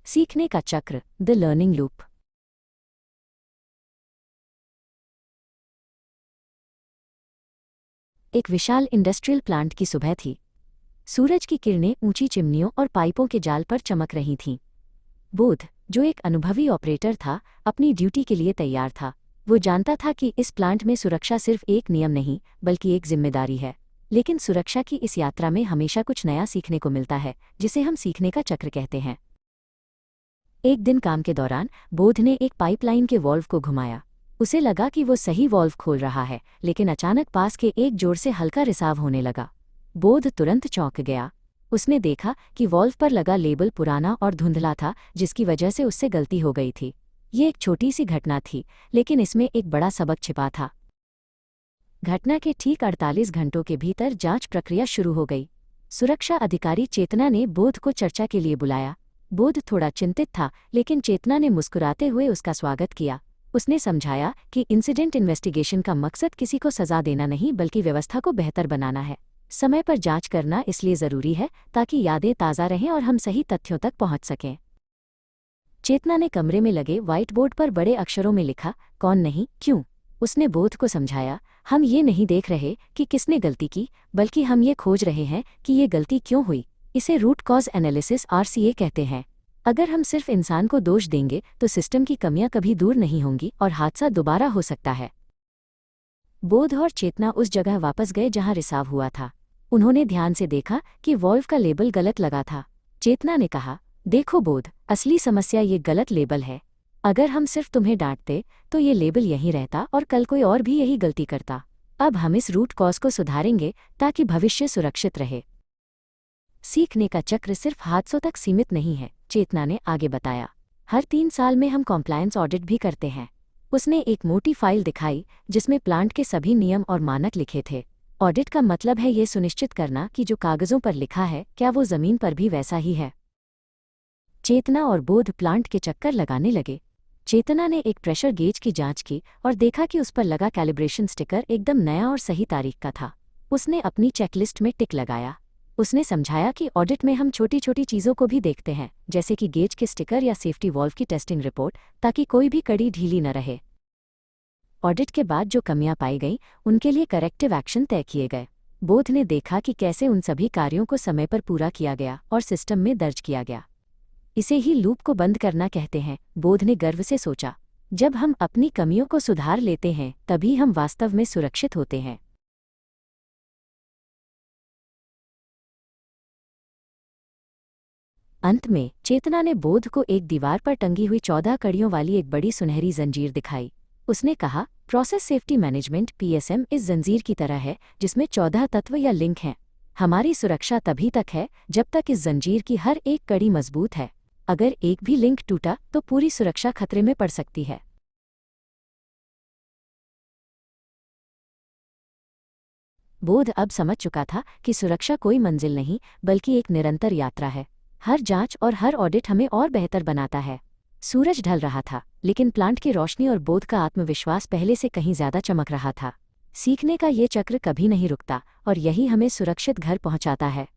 सीखने का चक्र, द लर्निंग लूप। एक विशाल इंडस्ट्रियल प्लांट की सुबह थी। सूरज की किरणें ऊंची चिमनियों और पाइपों के जाल पर चमक रही थीं। बोध, जो एक अनुभवी ऑपरेटर था, अपनी ड्यूटी के लिए तैयार था। वो जानता था कि इस प्लांट में सुरक्षा सिर्फ एक नियम नहीं, बल्कि एक जिम्मेदारी है। लेकिन सुरक्षा की इस यात्रा में हमेशा कुछ नया सीखने को मिलता है, जिसे हम सीखने का चक्र कहते हैं। एक दिन काम के दौरान बोध ने एक पाइपलाइन के वॉल्व को घुमाया। उसे लगा कि वो सही वॉल्व खोल रहा है, लेकिन अचानक पास के एक जोड़ से हल्का रिसाव होने लगा। बोध तुरंत चौंक गया। उसने देखा कि वॉल्व पर लगा लेबल पुराना और धुंधला था, जिसकी वजह से उससे गलती हो गई थी। ये एक छोटी सी घटना थी, लेकिन इसमें एक बड़ा सबक छिपा था। घटना के ठीक 48 घंटों के भीतर जांच प्रक्रिया शुरू हो गई। सुरक्षा अधिकारी चेतना ने बोध को चर्चा के लिए बुलाया। बोध थोड़ा चिंतित था, लेकिन चेतना ने मुस्कुराते हुए उसका स्वागत किया। उसने समझाया कि इंसिडेंट इन्वेस्टिगेशन का मकसद किसी को सजा देना नहीं, बल्कि व्यवस्था को बेहतर बनाना है। समय पर जांच करना इसलिए जरूरी है ताकि यादें ताज़ा रहें और हम सही तथ्यों तक पहुंच सकें। चेतना ने कमरे में लगे व्हाइट बोर्ड पर बड़े अक्षरों में लिखा, कौन नहीं, क्यों। उसने बोध को समझाया, हम ये नहीं देख रहे कि किसने गलती की, बल्कि हम ये खोज रहे हैं कि ये गलती क्यों हुई। इसे रूट कॉज एनालिसिस RCA कहते हैं। अगर हम सिर्फ इंसान को दोष देंगे तो सिस्टम की कमियां कभी दूर नहीं होंगी और हादसा दोबारा हो सकता है। बोध और चेतना उस जगह वापस गए जहां रिसाव हुआ था। उन्होंने ध्यान से देखा कि वॉल्व का लेबल गलत लगा था। चेतना ने कहा, देखो बोध, असली समस्या ये गलत लेबल है। अगर हम सिर्फ तुम्हें डांटते तो ये लेबल यहीं रहता और कल कोई और भी यही गलती करता। अब हम इस रूट कॉज को सुधारेंगे ताकि भविष्य सुरक्षित रहे। सीखने का चक्र सिर्फ हादसों तक सीमित नहीं है, चेतना ने आगे बताया। हर 3 साल में हम कॉम्प्लायंस ऑडिट भी करते हैं। उसने एक मोटी फाइल दिखाई जिसमें प्लांट के सभी नियम और मानक लिखे थे। ऑडिट का मतलब है ये सुनिश्चित करना कि जो कागजों पर लिखा है क्या वो जमीन पर भी वैसा ही है। चेतना और बोध प्लांट के चक्कर लगाने लगे। चेतना ने एक प्रेशर गेज की जांच की और देखा कि उस पर लगा कैलिब्रेशन स्टिकर एकदम नया और सही तारीख का था। उसने अपनी चेकलिस्ट में टिक लगाया। उसने समझाया कि ऑडिट में हम छोटी छोटी चीज़ों को भी देखते हैं, जैसे कि गेज के स्टिकर या सेफ्टी वॉल्व की टेस्टिंग रिपोर्ट, ताकि कोई भी कड़ी ढीली न रहे। ऑडिट के बाद जो कमियां पाई गईं, उनके लिए करेक्टिव एक्शन तय किए गए। बोध ने देखा कि कैसे उन सभी कार्यों को समय पर पूरा किया गया और सिस्टम में दर्ज किया गया। इसे ही लूप को बंद करना कहते हैं, बोध ने गर्व से सोचा। जब हम अपनी कमियों को सुधार लेते हैं, तभी हम वास्तव में सुरक्षित होते हैं। अंत में चेतना ने बोध को एक दीवार पर टंगी हुई 14 कड़ियों वाली एक बड़ी सुनहरी जंजीर दिखाई। उसने कहा, प्रोसेस सेफ्टी मैनेजमेंट PSM इस जंजीर की तरह है जिसमें 14 तत्व या लिंक हैं। हमारी सुरक्षा तभी तक है जब तक इस जंजीर की हर एक कड़ी मजबूत है। अगर एक भी लिंक टूटा तो पूरी सुरक्षा खतरे में पड़ सकती है। बोध अब समझ चुका था कि सुरक्षा कोई मंजिल नहीं, बल्कि एक निरंतर यात्रा है। हर जांच और हर ऑडिट हमें और बेहतर बनाता है। सूरज ढल रहा था, लेकिन प्लांट की रोशनी और बोध का आत्मविश्वास पहले से कहीं ज्यादा चमक रहा था। सीखने का ये चक्र कभी नहीं रुकता और यही हमें सुरक्षित घर पहुंचाता है।